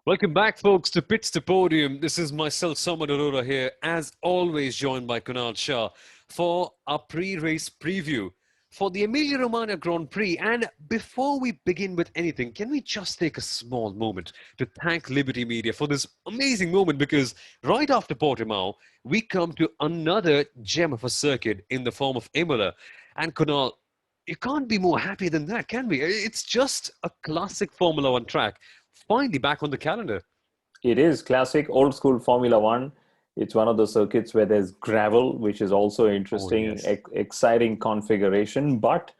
Welcome back, folks, to Pits to Podium. This is myself, Arora here, as always, joined by Kunal Shah for our pre-race preview for the Emilia Romagna Grand Prix. And before we begin with anything, can we just take a small moment to thank Liberty Media for this amazing moment? Because right after Portimao, we come to another gem of a circuit in the form of Imola. And Kunal, you can't be more happy than that, can we? It's just a classic Formula One track finally back on the calendar. It is classic old school Formula One. It's one of the circuits where there's gravel, which is also Oh, interesting, yes. exciting configuration. But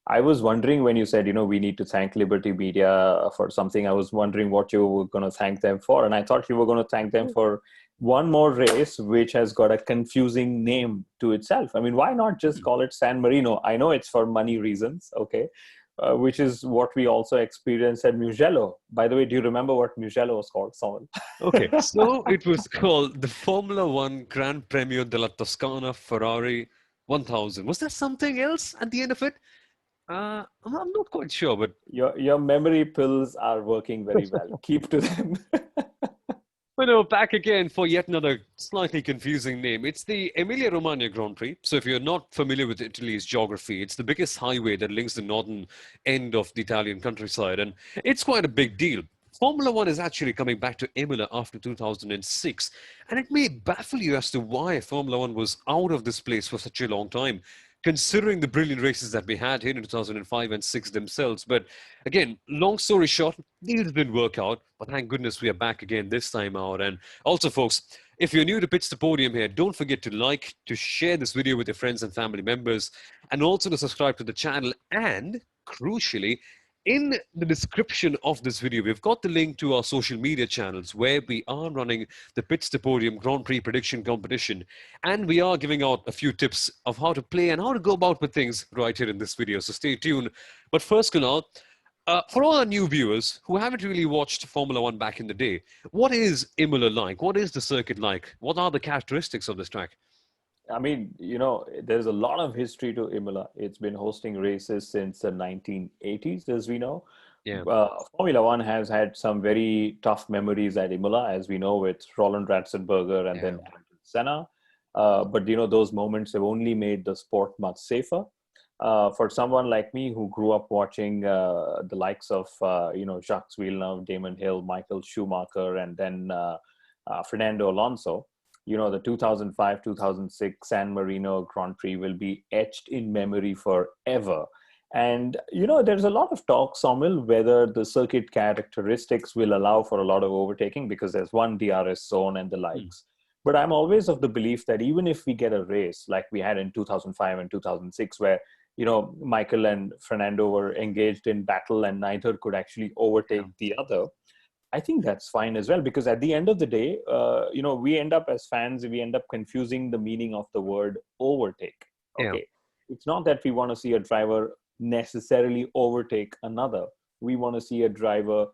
I was wondering when you said, we need to thank Liberty Media for something, I was wondering what you were going to thank them for. And I thought you were going to thank them for one more race, which has got a confusing name to itself. I mean, why not just call it San Marino? I know it's for money reasons, okay, which is what we also experienced at Mugello. By the way, do you remember what Mugello was called, Soumil? Okay, so it was called the Formula One Gran Premio della Toscana Ferrari 1000. Was there something else at the end of it? I'm not quite sure, but Your memory pills are working very well. Keep to them. But no, back again for yet another slightly confusing name. It's the Emilia Romagna Grand Prix. So if you're not familiar with Italy's geography, it's the biggest highway that links the northern end of the Italian countryside. And it's quite a big deal. Formula One is actually coming back to Imola after 2006. And it may baffle you as to why Formula One was out of this place for such a long time, considering the brilliant races that we had here in 2005 and 6 themselves. But again, long story short, these didn't work out, but thank goodness we are back again this time out. And also, folks, if you're new to Pits to Podium here, don't forget to like, to share this video with your friends and family members, and also to subscribe to the channel. And crucially, in the description of this video, we've got the link to our social media channels where we are running the Pits to Podium Grand Prix prediction competition. And we are giving out a few tips of how to play and how to go about with things right here in this video. So stay tuned. But first, Kunal, for all our new viewers who haven't really watched Formula One back in the day, what is Imola like? What is the circuit like? What are the characteristics of this track? I mean, there's a lot of history to Imola. It's been hosting races since the 1980s, as we know. Yeah, Formula One has had some very tough memories at Imola, as we know, with Roland Ratzenberger and yeah, then Ayrton Senna. But those moments have only made the sport much safer. For someone like me who grew up watching the likes of, Jacques Villeneuve, Damon Hill, Michael Schumacher, and then Fernando Alonso, the 2005, 2006 San Marino Grand Prix will be etched in memory forever. And, there's a lot of talk, Soumil, whether the circuit characteristics will allow for a lot of overtaking because there's one DRS zone and the mm, likes. But I'm always of the belief that even if we get a race like we had in 2005 and 2006, where, Michael and Fernando were engaged in battle and neither could actually yeah, overtake the other, I think that's fine as well, because at the end of the day, we end up as fans, we end up confusing the meaning of the word overtake. yeah, Okay. It's not that we want to see a driver necessarily overtake another. We want to see a driver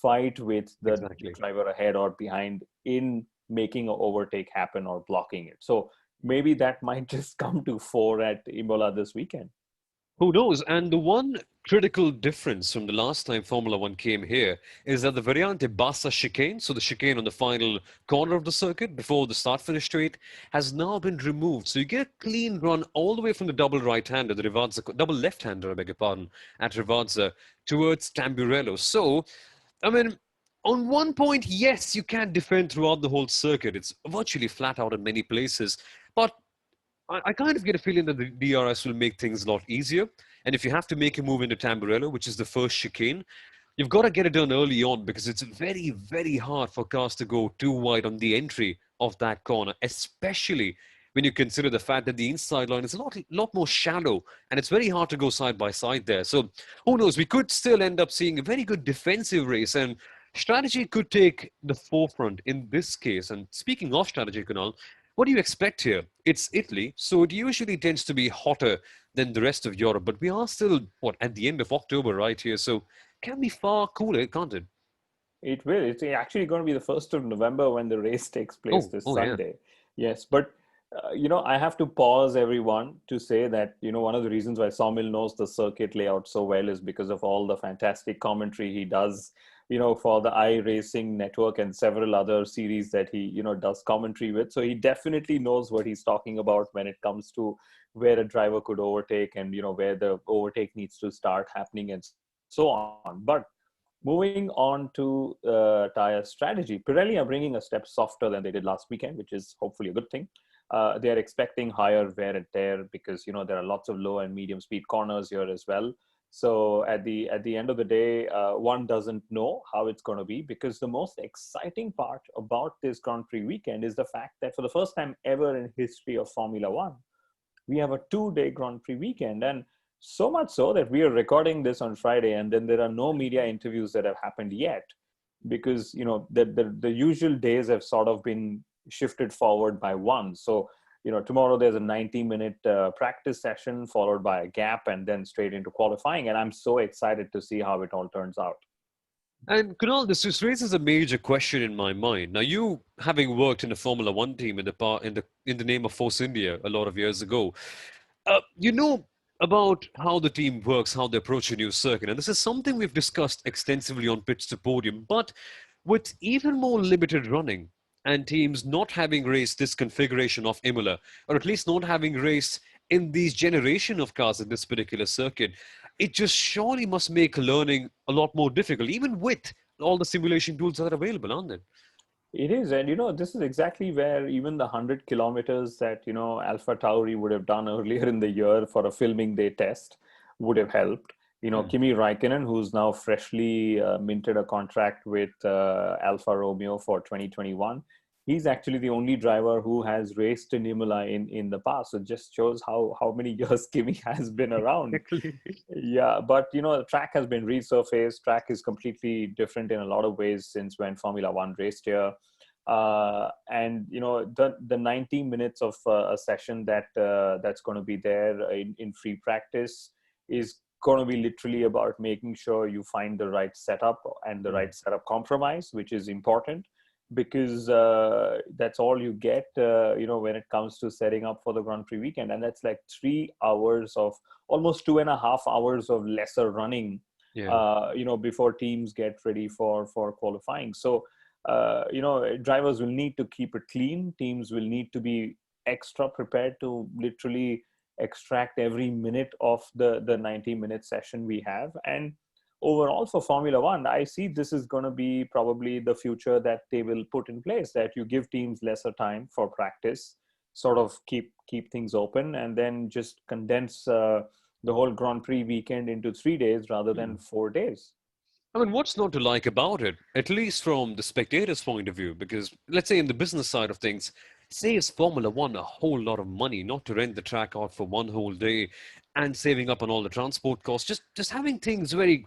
fight with the exactly. driver ahead or behind in making an overtake happen or blocking it. So maybe that might just come to fore at Imola this weekend. Who knows? And the one critical difference from the last time Formula One came here is that the Variante Bassa chicane, so the chicane on the final corner of the circuit before the start-finish straight, has now been removed. So you get a clean run all the way from the double right-hander, the Rivazza, double left-hander, I beg your pardon, at Rivazza towards Tamburello. So, I mean, on one point, yes, you can defend throughout the whole circuit. It's virtually flat out in many places. But I kind of get a feeling that the DRS will make things a lot easier. And if you have to make a move into Tamburello, which is the first chicane, you've got to get it done early on because it's very, very hard for cars to go too wide on the entry of that corner, especially when you consider the fact that the inside line is a lot more shallow and it's very hard to go side by side there. So who knows? We could still end up seeing a very good defensive race and strategy could take the forefront in this case. And speaking of strategy, Kunal, what do you expect here? It's Italy, so it usually tends to be hotter than the rest of Europe, but we are still, what, at the end of October right here, so can be far cooler, can't it? It will. It's actually going to be the 1st of November when the race takes place Oh, this oh yeah. Sunday. Yes, but I have to pause everyone to say that, one of the reasons why Sawmill knows the circuit layout so well is because of all the fantastic commentary he does for the iRacing network and several other series that he, does commentary with. So he definitely knows what he's talking about when it comes to where a driver could overtake and, where the overtake needs to start happening and so on. But moving on to tire strategy, Pirelli are bringing a step softer than they did last weekend, which is hopefully a good thing. They are expecting higher wear and tear because there are lots of low and medium speed corners here as well. So at the end of the day, one doesn't know how it's going to be, because the most exciting part about this Grand Prix weekend is the fact that for the first time ever in history of Formula One, we have a 2-day Grand Prix weekend. And so much so that we are recording this on Friday, and then there are no media interviews that have happened yet, because the usual days have sort of been shifted forward by one. So tomorrow there's a 90-minute practice session followed by a gap and then straight into qualifying, and I'm so excited to see how it all turns out. And Kunal, this just raises a major question in my mind. Now, you having worked in a Formula One team in the name of Force India a lot of years ago, you know about how the team works, how they approach a new circuit, and this is something we've discussed extensively on Pits to Podium. But with even more limited running and teams not having raced this configuration of Imola, or at least not having raced in these generation of cars in this particular circuit, it just surely must make learning a lot more difficult, even with all the simulation tools that are available, aren't they? It is. And, this is exactly where even the 100 kilometers that, Alpha Tauri would have done earlier in the year for a filming day test would have helped. Kimi Raikkonen, who's now freshly minted a contract with Alfa Romeo for 2021, he's actually the only driver who has raced in Imola in the past. So it just shows how many years Kimi has been around. Exactly. Yeah, but the track has been resurfaced. Track is completely different in a lot of ways since when Formula One raced here. And the 90 minutes of a session that's going to be there in free practice is going to be literally about making sure you find the right setup and the right setup compromise, which is important, because that's all you get, when it comes to setting up for the Grand Prix weekend. And that's like 3 hours of almost 2.5 hours of lesser running, before teams get ready for qualifying. So, drivers will need to keep it clean. Teams will need to be extra prepared to literally extract every minute of the 90-minute session we have. And overall for Formula One, I see this is going to be probably the future that they will put in place, that you give teams lesser time for practice, sort of keep things open, and then just condense the whole Grand Prix weekend into 3 days rather than 4 days. I mean, what's not to like about it, at least from the spectator's point of view? Because let's say in the business side of things, saves Formula One a whole lot of money not to rent the track out for one whole day and saving up on all the transport costs. Just having things very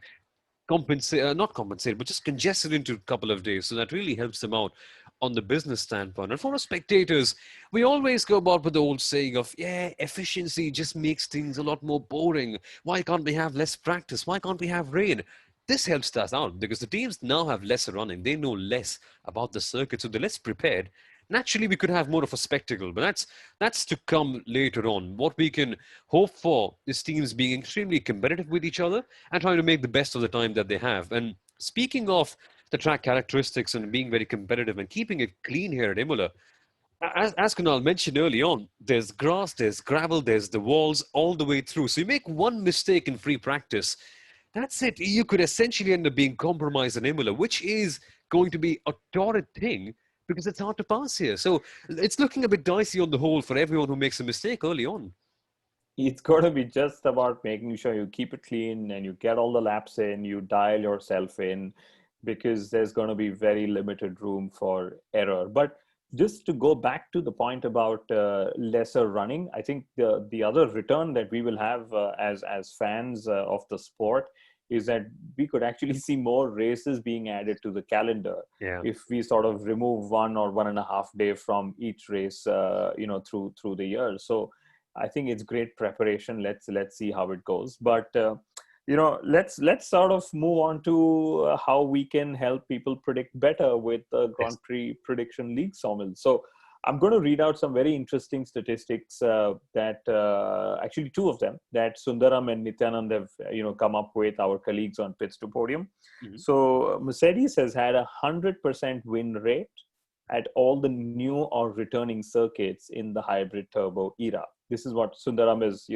not compensate, but just congested into a couple of days. So that really helps them out on the business standpoint. And for us spectators, we always go about with the old saying of, yeah, efficiency just makes things a lot more boring. Why can't we have less practice? Why can't we have rain? This helps us out because the teams now have lesser running. They know less about the circuit, so they're less prepared. Naturally, we could have more of a spectacle, but that's to come later on. What we can hope for is teams being extremely competitive with each other and trying to make the best of the time that they have. And speaking of the track characteristics and being very competitive and keeping it clean here at Imola, as Kunal mentioned early on, there's grass, there's gravel, there's the walls all the way through. So you make one mistake in free practice, that's it. You could essentially end up being compromised in Imola, which is going to be a torrid thing because it's hard to pass here. So it's looking a bit dicey on the whole for everyone who makes a mistake early on. It's going to be just about making sure you keep it clean and you get all the laps in, you dial yourself in, because there's going to be very limited room for error. But just to go back to the point about lesser running, I think the other return that we will have as fans of the sport is that we could actually see more races being added to the calendar if we sort of remove 1 or 1.5 day from each race, through the year. So I think it's great preparation. Let's see how it goes. But let's sort of move on to how we can help people predict better with the Grand Prix Prediction League, Soumil. So I'm going to read out some very interesting statistics that actually two of them that Sundaram and Nityanand have come up with, our colleagues on Pits to Podium. Mhm. So Mercedes has had 100% win rate at all the new or returning circuits in the hybrid turbo era. This is what Sundaram is,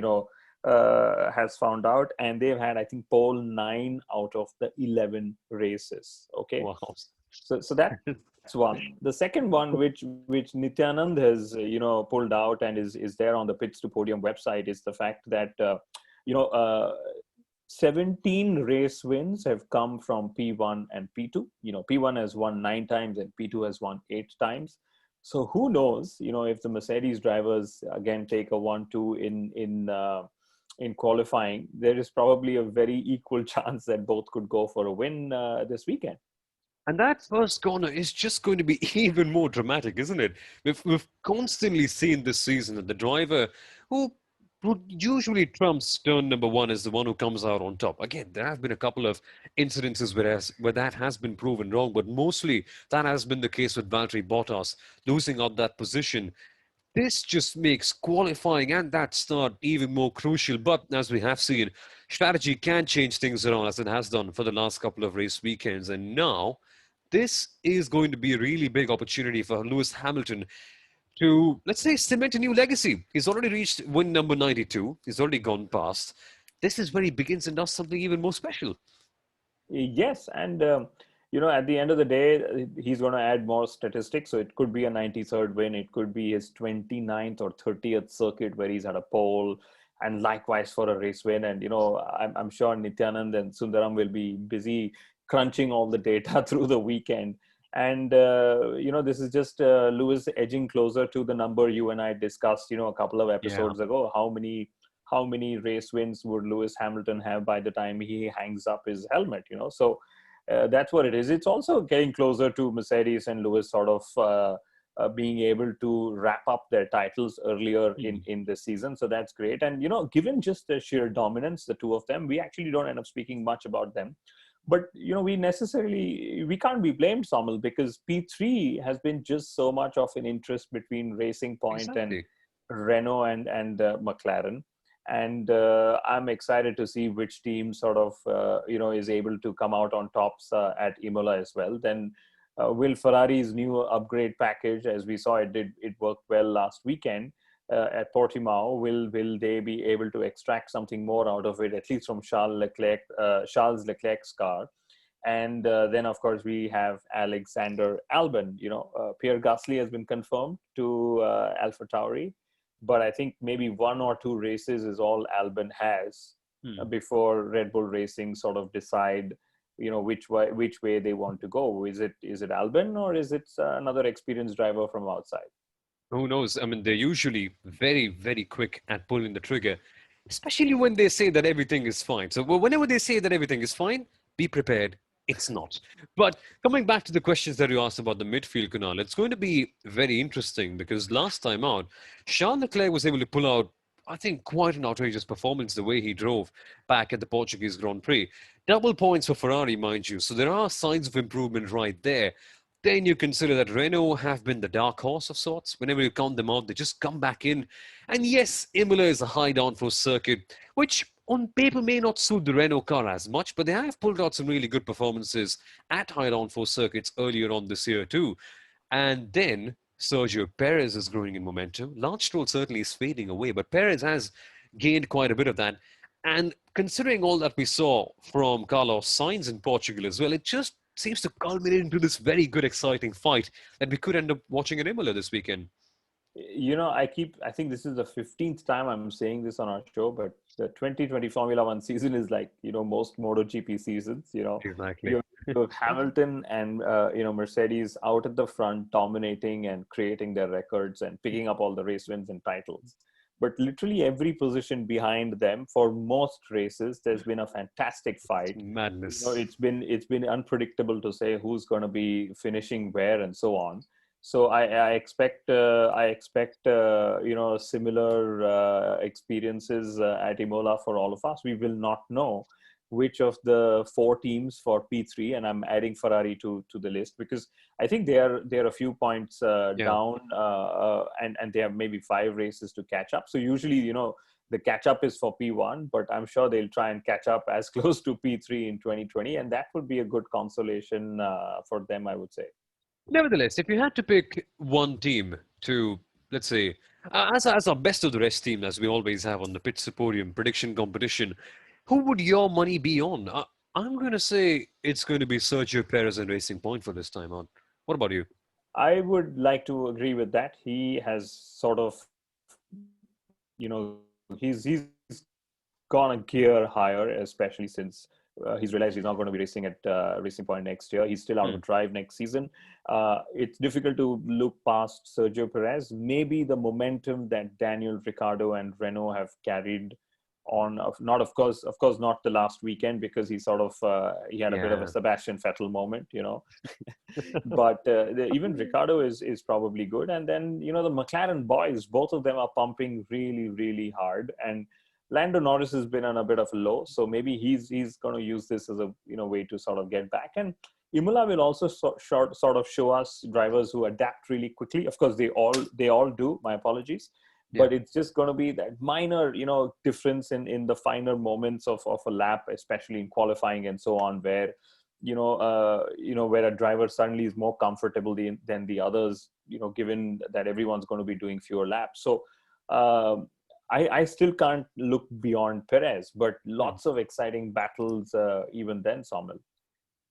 has found out, and they've had, I think, pole 9 out of the 11 races. Okay, Wow. so that's one. The second one, which Nityanand has pulled out and is there on the Pits to Podium website, is the fact that 17 race wins have come from P1 and P2. P1 has won 9 times and P2 has won 8 times. So who knows, if the Mercedes drivers again take a 1-2 in qualifying, there is probably a very equal chance that both could go for a win this weekend. And that first corner is just going to be even more dramatic, isn't it? We've constantly seen this season that the driver who usually trumps turn number one is the one who comes out on top. Again, there have been a couple of incidences where that has been proven wrong, but mostly that has been the case with Valtteri Bottas losing out that position. This just makes qualifying and that start even more crucial. But as we have seen, strategy can change things around as it has done for the last couple of race weekends. And now this is going to be a really big opportunity for Lewis Hamilton to, let's say, cement a new legacy. He's already reached win number 92. He's already gone past. This is where he begins and does something even more special. Yes, and at the end of the day, he's going to add more statistics. So it could be a 93rd win. It could be his 29th or 30th circuit where he's at a pole, and likewise for a race win. And I'm sure Nityanand and Sundaram will be busy crunching all the data through the weekend. And this is just Lewis edging closer to the number you and I discussed, a couple of episodes ago. How many race wins would Lewis Hamilton have by the time he hangs up his helmet? So that's what it is. It's also getting closer to Mercedes and Lewis sort of being able to wrap up their titles earlier in the season. So that's great. And, given just the sheer dominance, the two of them, we actually don't end up speaking much about them. But, we can't be blamed, Soumil, because P3 has been just so much of an interest between Racing Point and Renault and McLaren. And I'm excited to see which team sort of, is able to come out on tops at Imola as well. Then will Ferrari's new upgrade package, as we saw, it worked well last weekend at Portimao. Will they be able to extract something more out of it, at least from Charles Leclerc's car? And then, of course, we have Alexander Alban. Pierre Gasly has been confirmed to AlphaTauri. But I think maybe 1 or 2 races is all Alban has before Red Bull Racing sort of decide, which way they want to go. Is it Alban or is it another experienced driver from outside? Who knows? I mean, they're usually very, very quick at pulling the trigger, especially when they say that everything is fine. So whenever they say that everything is fine, be prepared. It's not. But coming back to the questions that you asked about the midfield, Kunal, it's going to be very interesting because last time out, Charles Leclerc was able to pull out, I think, quite an outrageous performance the way he drove back at the Portuguese Grand Prix. Double points for Ferrari, mind you. So there are signs of improvement right there. Then you consider that Renault have been the dark horse of sorts. Whenever you count them out, they just come back in. And yes, Imola is a high downforce circuit, which on paper may not suit the Renault car as much, but they have pulled out some really good performances at high downforce circuits earlier on this year too. And then Sergio Perez is growing in momentum. Lance Stroll certainly is fading away, but Perez has gained quite a bit of that. And considering all that we saw from Carlos Sainz in Portugal as well, it just seems to culminate into this very good, exciting fight that we could end up watching at Imola this weekend. I think this is the 15th time I'm saying this on our show, but the 2020 Formula One season is like, most MotoGP seasons, Exactly. you have Hamilton and, Mercedes out at the front, dominating and creating their records and picking up all the race wins and titles. But literally every position behind them for most races, there's been a fantastic fight. Madness. It's been unpredictable to say who's going to be finishing where and so on. So I expect similar experiences at Imola for all of us. We will not know which of the four teams for P3, and I'm adding Ferrari to the list because I think they're a few points Yeah. down, and they have maybe 5 races to catch up. So usually, the catch up is for P1, but I'm sure they'll try and catch up as close to P3 in 2020, and that would be a good consolation for them, I would say. Nevertheless, if you had to pick one team to, let's say, as our best of the rest team, as we always have on the Pits To Podium prediction competition, who would your money be on? I'm going to say it's going to be Sergio Perez and Racing Point for this time on. What about you? I would like to agree with that. He has sort of, he's gone a gear higher, especially since he's realized he's not going to be racing at Racing Point next year. He's still out of Hmm. a drive next season. It's difficult to look past Sergio Perez. Maybe the momentum that Daniel Ricciardo and Renault have carried on, not of course, not the last weekend because he sort of he had a bit of a Yeah. Sebastian Vettel moment, but even Ricardo is probably good. And then the McLaren boys, both of them are pumping really really hard, and Lando Norris has been on a bit of a low, so maybe he's going to use this as a way to sort of get back. And Imola will also sort of show us drivers who adapt really quickly. Of course, they all do. My apologies, Yeah. but it's just going to be that minor difference in the finer moments of a lap, especially in qualifying and so on, where where a driver suddenly is more comfortable than the others, given that everyone's going to be doing fewer laps. So I still can't look beyond Perez, but Hmm. lots of exciting battles even then, Soumil.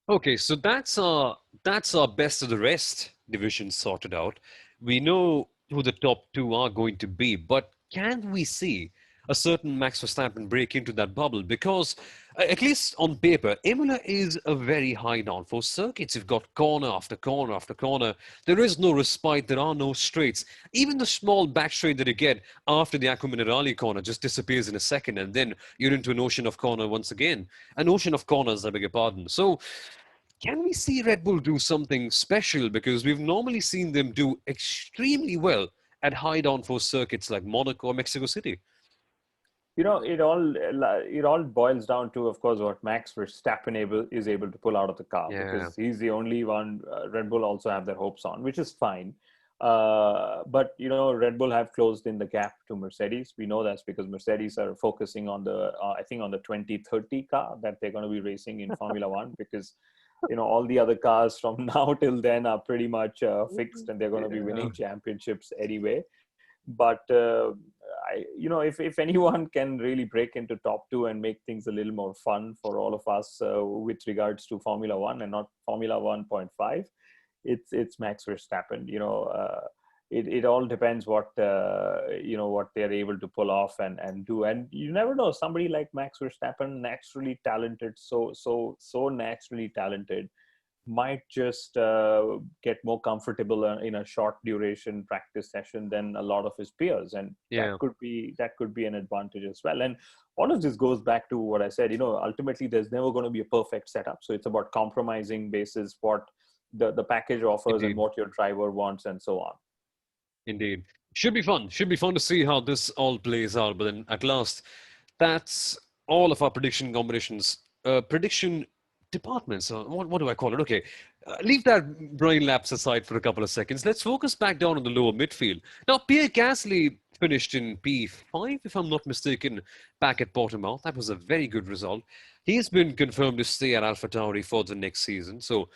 Okay, so that's our best of the rest division sorted out. We know who the top two are going to be, but can we see a certain Max Verstappen break into that bubble? Because at least on paper, Imola is a very high downforce circuit. You've got corner after corner after corner. There is no respite. There are no straights. Even the small back straight that you get after the Acqua Minerale corner just disappears in a second, and then you're into an ocean of corner once again. An ocean of corners, I beg your pardon. So can we see Red Bull do something special? Because we've normally seen them do extremely well at high downforce circuits like Monaco or Mexico City. It all boils down to, of course, what Max Verstappen is able to pull out of the car, Yeah, because he's the only one Red Bull also have their hopes on, which is fine. But Red Bull have closed in the gap to Mercedes. We know that's because Mercedes are focusing on the I think on the 2030 car that they're going to be racing in Formula One, because all the other cars from now till then are pretty much fixed, and they're going to be yeah, winning championships anyway. But if anyone can really break into top two and make things a little more fun for all of us with regards to Formula One and not Formula 1.5, it's Max Verstappen. It all depends what they're able to pull off and do. And you never know, somebody like Max Verstappen, naturally talented, so naturally talented, might just get more comfortable in a short duration practice session than a lot of his peers, and that yeah. could be an advantage as well. And all of this goes back to what I said. Ultimately, there's never going to be a perfect setup, so it's about compromising basis what the package offers and Indeed, what your driver wants and so on. indeed. Should be fun. Should be fun to see how this all plays out. But then at last, that's all of our prediction combinations. Prediction departments. What do I call it? Okay. Leave that brain lapse aside for a couple of seconds. Let's focus back down on the lower midfield. Now, Pierre Gasly finished in P5, if I'm not mistaken, back at Portimao. That was a very good result. He's been confirmed to stay at AlphaTauri for the next season. So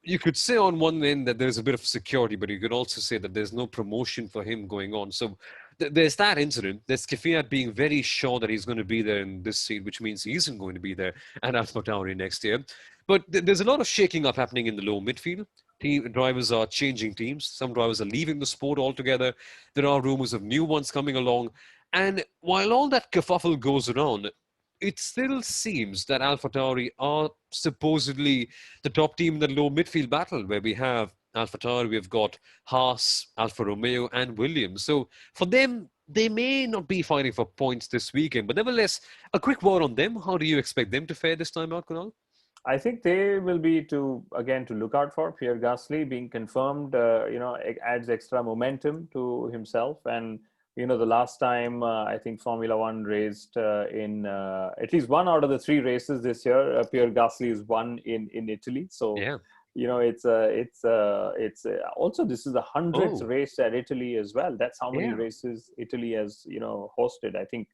you could say on one end that there's a bit of security, but you could also say that there's no promotion for him going on. So there's that incident. There's Kvyat being very sure that he's going to be there in this seat, which means he isn't going to be there at AlphaTauri next year. But there's a lot of shaking up happening in the low midfield. Team drivers are changing teams. Some drivers are leaving the sport altogether. There are rumors of new ones coming along. And while all that kerfuffle goes around, it still seems that AlphaTauri are supposedly the top team in the low midfield battle, where we have AlphaTauri, we've got Haas, Alfa Romeo, and Williams. So for them, they may not be fighting for points this weekend, but nevertheless, a quick word on them. How do you expect them to fare this time out, Kunal? I think they will be to look out for. Pierre Gasly being confirmed, it adds extra momentum to himself, and The last time I think Formula One raced in at least one out of the three races this year, Pierre Gasly is won in Italy. So, Yeah. also this is the 100th Oh, race at Italy as well. That's how many yeah. races Italy has, hosted. I think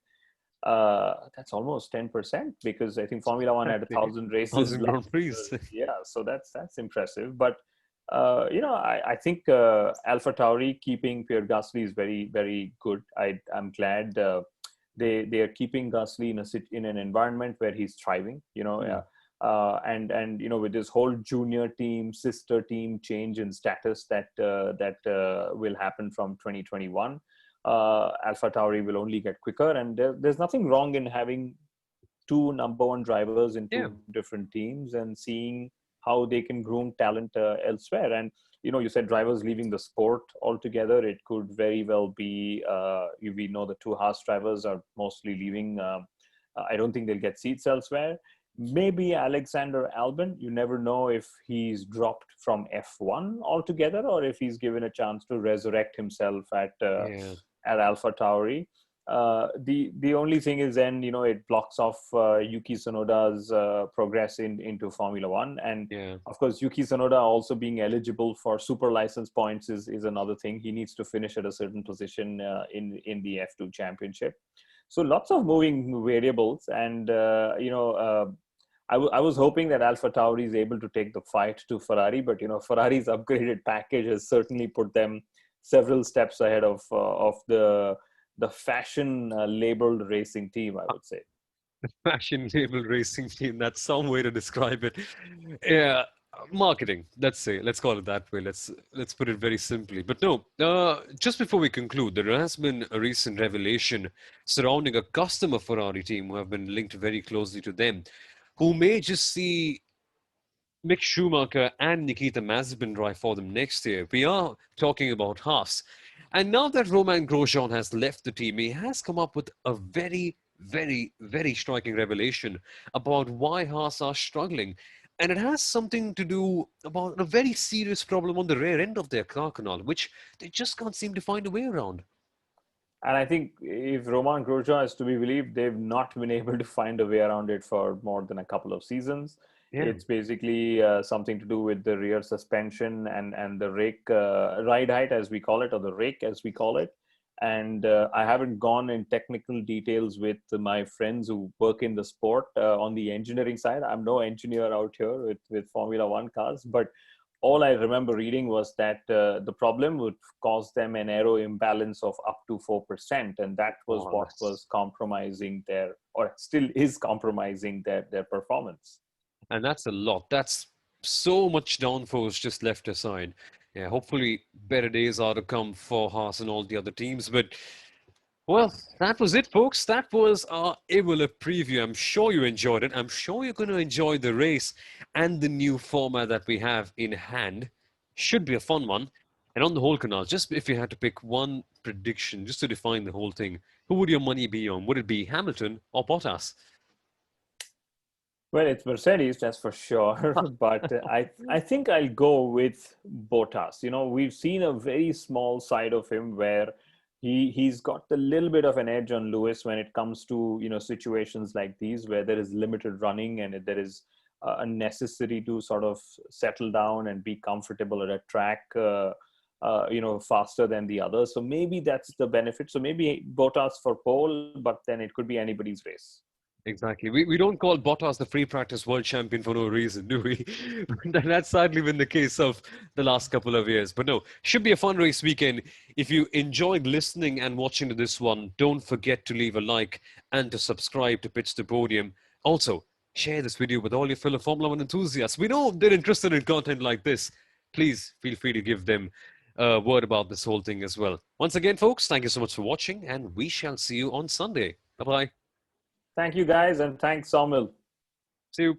that's almost 10% because I think Formula One had a Exactly. thousand races 1,000 last Grand Prix. year. Yeah, so that's impressive. But I think Alpha Tauri keeping Pierre Gasly is very very good. I'm glad they are keeping Gasly in an environment where he's thriving. Hmm. And with this whole junior team, sister team change in status that will happen from 2021. Alpha Tauri will only get quicker, and there's nothing wrong in having two number one drivers in Yeah. two different teams and seeing how they can groom talent elsewhere. And you said drivers leaving the sport altogether. It could very well be. We know the two Haas drivers are mostly leaving. I don't think they'll get seats elsewhere. Maybe Alexander Alban. You never know if he's dropped from F1 altogether or if he's given a chance to resurrect himself Yeah. at Alpha Tauri. The only thing is then it blocks off Yuki Tsunoda's progress into Formula One, and Yeah. of course Yuki Tsunoda also being eligible for super license points is another thing. He needs to finish at a certain position in the F2 championship. So lots of moving variables, and I was hoping that Alpha Tauri is able to take the fight to Ferrari, but Ferrari's upgraded package has certainly put them several steps ahead of the fashion labeled racing team, I would say. Fashion label racing team. That's some way to describe it. Yeah, marketing. Let's say, let's call it that way. Let's put it very simply. But no, just before we conclude, there has been a recent revelation surrounding a customer Ferrari team who have been linked very closely to them, who may just see Mick Schumacher and Nikita Mazepin drive for them next year. We are talking about Haas. And now that Romain Grosjean has left the team, he has come up with a very, very, very striking revelation about why Haas are struggling. And it has something to do about a very serious problem on the rear end of their car canal, which they just can't seem to find a way around. And I think if Romain Grosjean is to be believed, they've not been able to find a way around it for more than a couple of seasons. Yeah. It's basically something to do with the rear suspension and the rake ride height, as we call it, or the rake, as we call it. And I haven't gone in technical details with my friends who work in the sport on the engineering side. I'm no engineer out here with Formula One cars, but all I remember reading was that the problem would cause them an aero imbalance of up to 4%. And that was Oh, what was compromising or still is compromising their performance. and that's a lot. That's so much downforce just left aside. Yeah, hopefully better days are to come for Haas and all the other teams. But well, that was it, folks. That was our Imola preview. I'm sure you enjoyed it. I'm sure you're going to enjoy the race and the new format that we have in hand. Should be a fun one. And on the whole, Kunal, just if you had to pick one prediction just to define the whole thing, who would your money be on? Would it be Hamilton or Bottas? Well, it's Mercedes, that's for sure. But I think I'll go with Bottas. We've seen a very small side of him where he's got a little bit of an edge on Lewis when it comes to situations like these where there is limited running and there is a necessity to sort of settle down and be comfortable at a track. Faster than the others. So maybe that's the benefit. So maybe Bottas for pole, but then it could be anybody's race. Exactly. We don't call Bottas the free practice world champion for no reason, do we? That's sadly been the case of the last couple of years. But no, should be a fun race weekend. If you enjoyed listening and watching to this one, don't forget to leave a like and to subscribe to Pits to Podium. Also, share this video with all your fellow Formula One enthusiasts. We know they're interested in content like this. Please feel free to give them a word about this whole thing as well. Once again, folks, thank you so much for watching, and we shall see you on Sunday. Bye-bye. Thank you guys, and thanks, Soumil. See you.